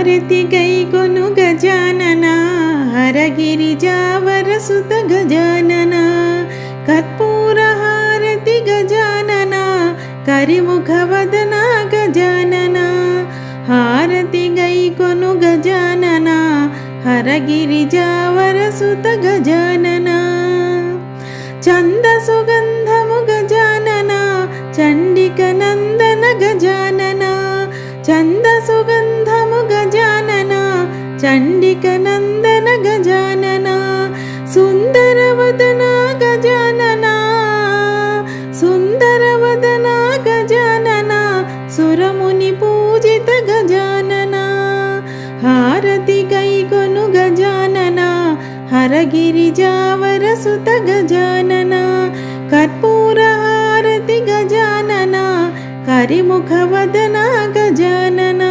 Harathi గైకొను Gajanana హరగిరిజావరసుత Gajanana Karpura Harathi Gajanana కరిముఖవదన Gajanana Harathi గైకొను Gajanana హరగిరిజావరసుత Gajanana Chandra సుగంధము Gajanana Chandika Nandana Gajanana Chandra సుగంధము Gajanana Chandika Nandana Gajanana సుందరవదన Gajanana సుందరవదన Gajanana సురముని Pujitha Gajanana Harathi గైకొను Gajanana హరగిరిజావరసుత Gajanana Karpura Harathi Gajanana కరిముఖవదన Gajanana